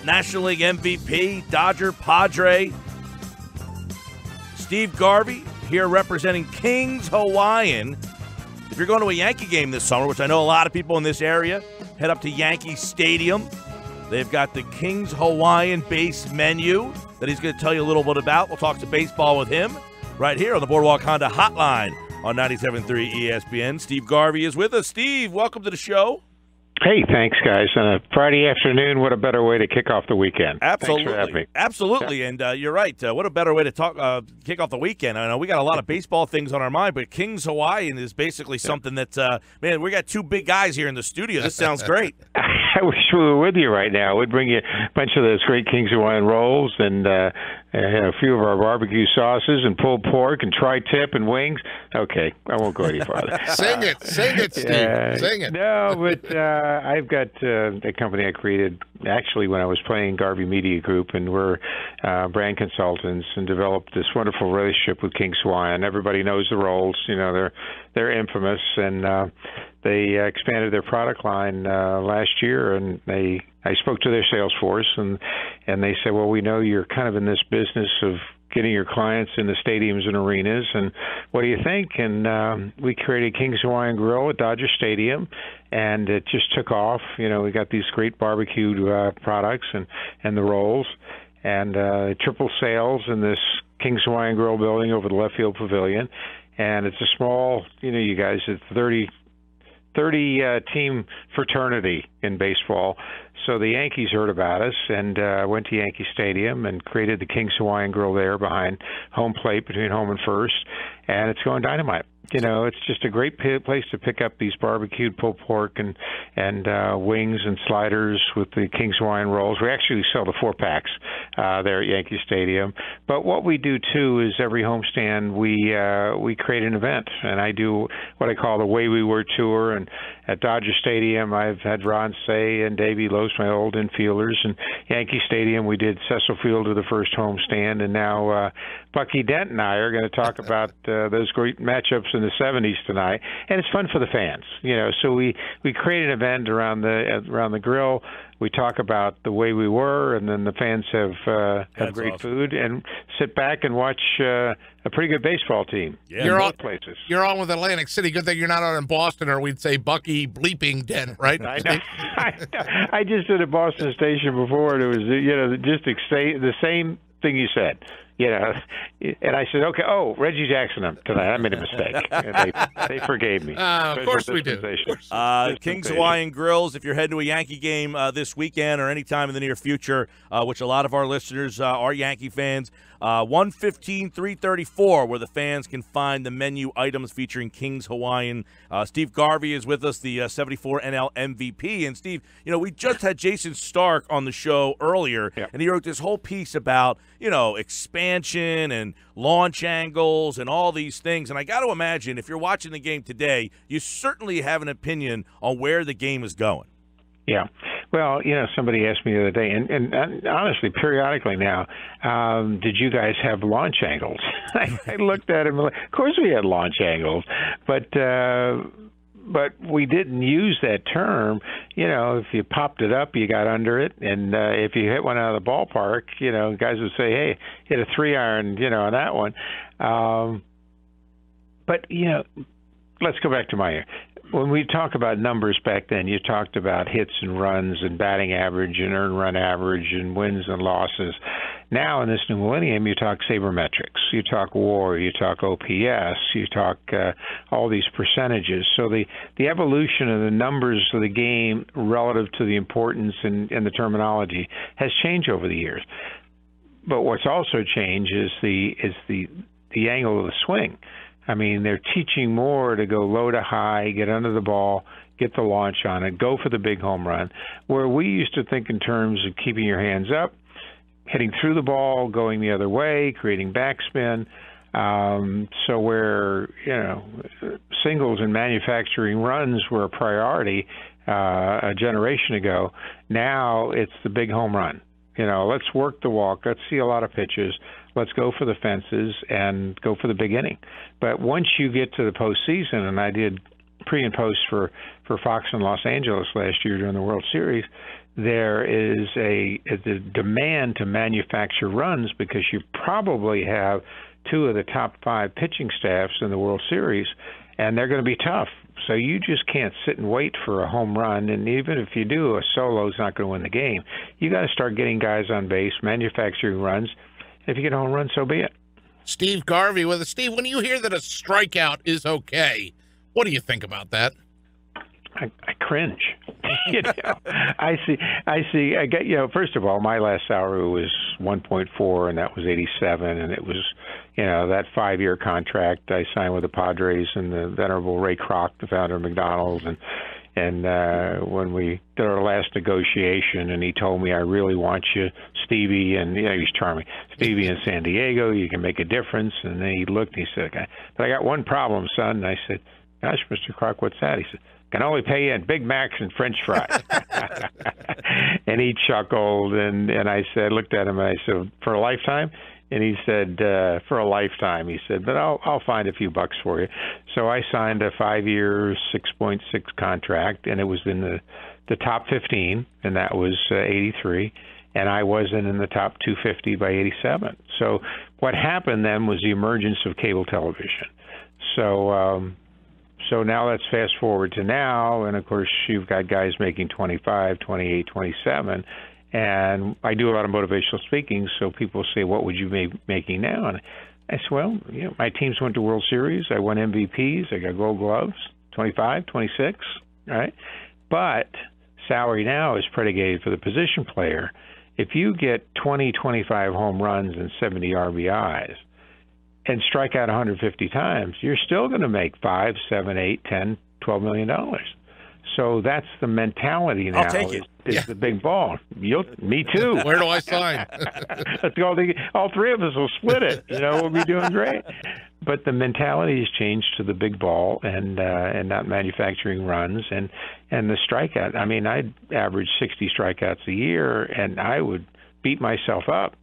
National League MVP, Dodger, Padre, Steve Garvey here representing Kings Hawaiian. If you're going to a Yankee game this summer, which I know a lot of people in this area, head up to Yankee Stadium. They've got the Kings Hawaiian base menu that he's going to tell you a little bit about. We'll talk to baseball with him right here on the Boardwalk Honda Hotline on 97.3 ESPN. Steve Garvey is with us. Steve, welcome to the show. Hey, thanks, guys. On a Friday afternoon, what a better way to kick off the weekend. Absolutely. Thanks for having me. Absolutely, yeah. And you're right. What a better way to kick off the weekend. I know we got a lot of baseball things on our mind, but Kings Hawaiian is basically something that, man, we got two big guys here in the studio. This sounds great. I wish we were with you right now. We'd bring you a bunch of those great Kings Hawaiian rolls and a few of our barbecue sauces and pulled pork and tri-tip and wings. Okay, I won't go any farther. Sing it, Steve. Sing it. No, but I've got a company I created actually when I was playing Garvey Media Group, and we're brand consultants and developed this wonderful relationship with Kings Hawaiian. Everybody knows the rolls. You know, they're infamous, and they expanded their product line last year, and I spoke to their sales force, and they said, well, we know you're kind of in this business of getting your clients in the stadiums and arenas, and what do you think? And we created Kings Hawaiian Grill at Dodger Stadium, and it just took off. You know, we got these great barbecued products and the rolls, and triple sales in this Kings Hawaiian Grill building over the left field pavilion. And it's a small, you guys, it's 30 team fraternity in baseball. So the Yankees heard about us and went to Yankee Stadium and created the Kings Hawaiian Grill there behind home plate between home and first, and it's going dynamite. You know, it's just a great place to pick up these barbecued pulled pork and wings and sliders with the Kings Hawaiian rolls. We actually sell the 4-packs there at Yankee Stadium. But what we do, too, is every homestand we create an event. And I do what I call the Way We Were Tour. And at Dodger Stadium, I've had Ron Say and Davey Lose, my old infielders. And Yankee Stadium, we did Cecil Field to the first homestand. And now Bucky Dent and I are going to talk about those great matchups in the 70s tonight, and it's fun for the fans, So we create an event around the grill. We talk about the way we were, and then the fans have great food and sit back and watch a pretty good baseball team. Yeah. You're on with Atlantic City. Good thing you're not on in Boston, or we'd say Bucky bleeping Dent, right? I know. I just did a Boston station before, and it was just the same thing you said. And I said, okay, Reggie Jackson tonight. I made a mistake. And they forgave me. Of course we do. Kings Hawaiian Grills, if you're heading to a Yankee game this weekend or anytime in the near future, which a lot of our listeners are Yankee fans, 115-334, where the fans can find the menu items featuring Kings Hawaiian. Steve Garvey is with us, the 74 NL MVP. And, Steve, we just had Jason Stark on the show earlier, and he wrote this whole piece about, expansion and launch angles and all these things. And I got to imagine if you're watching the game today, you certainly have an opinion on where the game is going. Yeah. Well, somebody asked me the other day, and honestly, periodically now, did you guys have launch angles? I looked at him, of course we had launch angles, but we didn't use that term. If you popped it up, you got under it, and if you hit one out of the ballpark, guys would say, hey, hit a 3-iron, on that one. But, let's go back to my ear. When we talk about numbers back then, you talked about hits and runs and batting average and earned run average and wins and losses. Now in this new millennium, you talk sabermetrics, you talk WAR, you talk OPS, you talk all these percentages. So the evolution of the numbers of the game relative to the importance and the terminology has changed over the years. But what's also changed is the angle of the swing. I mean, they're teaching more to go low to high, get under the ball, get the launch on it, go for the big home run, where we used to think in terms of keeping your hands up, hitting through the ball, going the other way, creating backspin. So where, singles and manufacturing runs were a priority a generation ago, now it's the big home run. Let's work the walk. Let's see a lot of pitches. Let's go for the fences and go for the big inning. But once you get to the postseason, and I did pre and post for Fox in Los Angeles last year during the World Series, there is a demand to manufacture runs because you probably have two of the top 5 pitching staffs in the World Series, and they're going to be tough. So you just can't sit and wait for a home run, and even if you do, a solo's not going to win the game. You got to start getting guys on base, manufacturing runs. If you get a home run, so be it. Steve Garvey with us. Steve, when you hear that a strikeout is okay, what do you think about that? I cringe. I see. I get. First of all, my last salary was 1.4, and that was 87, and it was, that 5-year contract I signed with the Padres and the venerable Ray Kroc, the founder of McDonald's, and when we did our last negotiation, and he told me, I really want you, Stevie, and he's charming, Stevie in San Diego, you can make a difference. And then he looked and he said, but I got one problem, son. And I said, gosh, Mr. Kroc, what's that? He said, can only pay you in Big Macs and French fries. And he chuckled, and I said, looked at him, and I said, for a lifetime? And he said, for a lifetime. He said, but I'll find a few bucks for you. So I signed a 5-year, 6.6 contract, and it was in the top 15, and that was 83. And I wasn't in the top 250 by 87. So what happened then was the emergence of cable television. So now let's fast forward to now, and of course you've got guys making 25, 28, 27, and I do a lot of motivational speaking, so people say, what would you be making now? And I said, well, my teams went to World Series, I won MVPs, I got Gold Gloves, 25, 26, right? But salary now is predicated for the position player. If you get 20, 25 home runs and 70 RBIs, and strike out 150 times, you're still going to make $5, $7, $8, $10, $12 million. So that's the mentality now. I'll take it. Is the big ball. Me too. Where do I sign? All 3 of us will split it. We'll be doing great. But the mentality has changed to the big ball and not manufacturing runs and the strikeout. I mean, I'd average 60 strikeouts a year, and I would beat myself up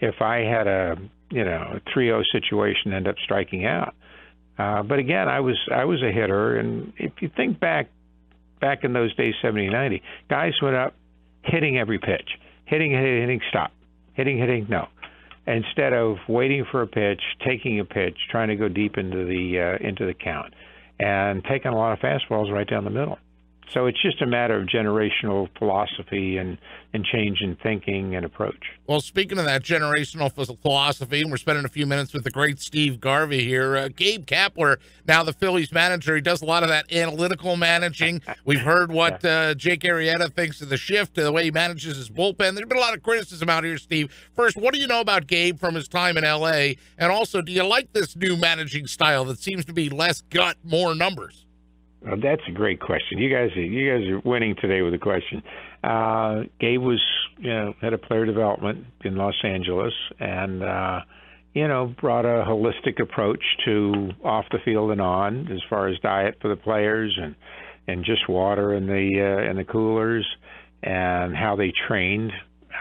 if I had a 3-0 situation, end up striking out. But again, I was a hitter, and if you think back in those days, 70, 90, guys went up hitting every pitch, hitting, stop, hitting, no. Instead of waiting for a pitch, taking a pitch, trying to go deep into the count, and taking a lot of fastballs right down the middle. So it's just a matter of generational philosophy and change in thinking and approach. Well, speaking of that generational philosophy, and we're spending a few minutes with the great Steve Garvey here, Gabe Kapler, now the Phillies manager, he does a lot of that analytical managing. We've heard what Jake Arrieta thinks of the shift, the way he manages his bullpen. There's been a lot of criticism out here, Steve. First, what do you know about Gabe from his time in L.A.? And also, do you like this new managing style that seems to be less gut, more numbers? Well, that's a great question. You guys are winning today with a question. Gabe was, had a player development in Los Angeles, and brought a holistic approach to off the field and on, as far as diet for the players and just water in the coolers and how they trained,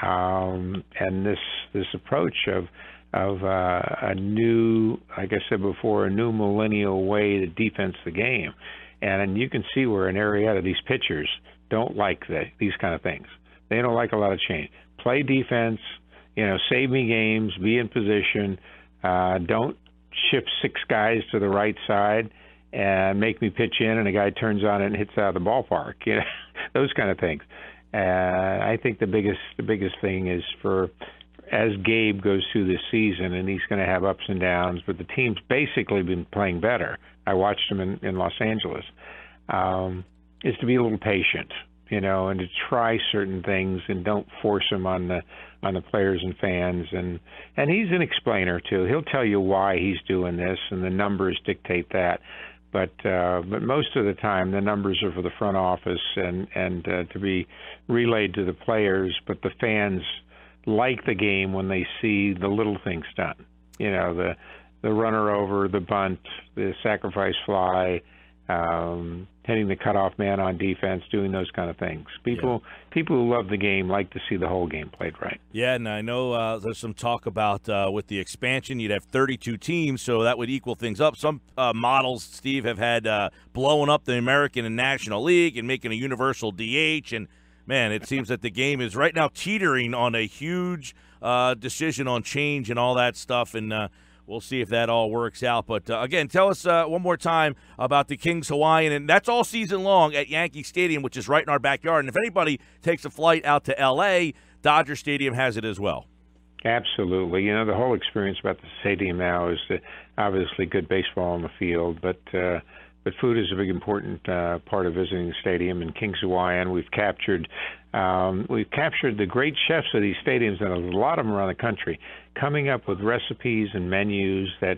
and this approach of a new, like I said before, a new millennial way to defense the game. And you can see where in Arrieta, these pitchers don't like these kind of things. They don't like a lot of change. Play defense, save me games, be in position. Don't shift 6 guys to the right side and make me pitch in and a guy turns on it and hits out of the ballpark. Those kind of things. I think the biggest thing is as Gabe goes through this season, and he's going to have ups and downs, but the team's basically been playing better. I watched him in Los Angeles. Is to be a little patient, and to try certain things and don't force them on the players and fans. And he's an explainer too. He'll tell you why he's doing this, and the numbers dictate that. But most of the time, the numbers are for the front office and to be relayed to the players. But the fans like the game when they see the little things done. The runner over, the bunt, the sacrifice fly, hitting the cutoff man on defense, doing those kind of things. People who love the game like to see the whole game played right. Yeah, and I know there's some talk about with the expansion, you'd have 32 teams, so that would equal things up. Some models, Steve, have had blowing up the American and National League and making a universal DH, and man, it seems that the game is right now teetering on a huge decision on change and all that stuff, and we'll see if that all works out. But, again, tell us one more time about the Kings Hawaiian, and that's all season long at Yankee Stadium, which is right in our backyard. And if anybody takes a flight out to L.A., Dodger Stadium has it as well. Absolutely. You know, the whole experience about the stadium now is obviously good baseball on the field, but food is a big important part of visiting the stadium. In Kings Hawaiian, we've captured the great chefs of these stadiums, and a lot of them around the country, coming up with recipes and menus that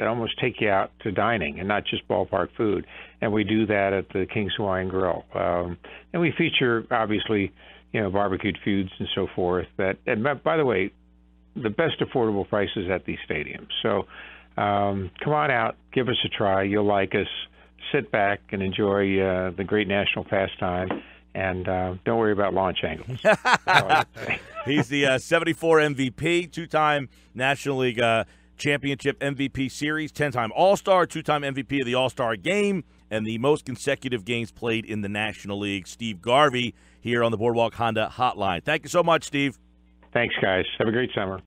almost take you out to dining and not just ballpark food. And we do that at the Kings Hawaiian Grill. And we feature, obviously, you know, barbecued foods and so forth. And by the way, the best affordable prices at these stadiums. So come on out, give us a try. You'll like us. Sit back and enjoy the great national pastime, and don't worry about launch angles. He's the 74 MVP, two-time National League Championship MVP Series, 10-time All-Star, two-time MVP of the All-Star Game, and the most consecutive games played in the National League. Steve Garvey here on the Boardwalk Honda Hotline. Thank you so much, Steve. Thanks, guys. Have a great summer.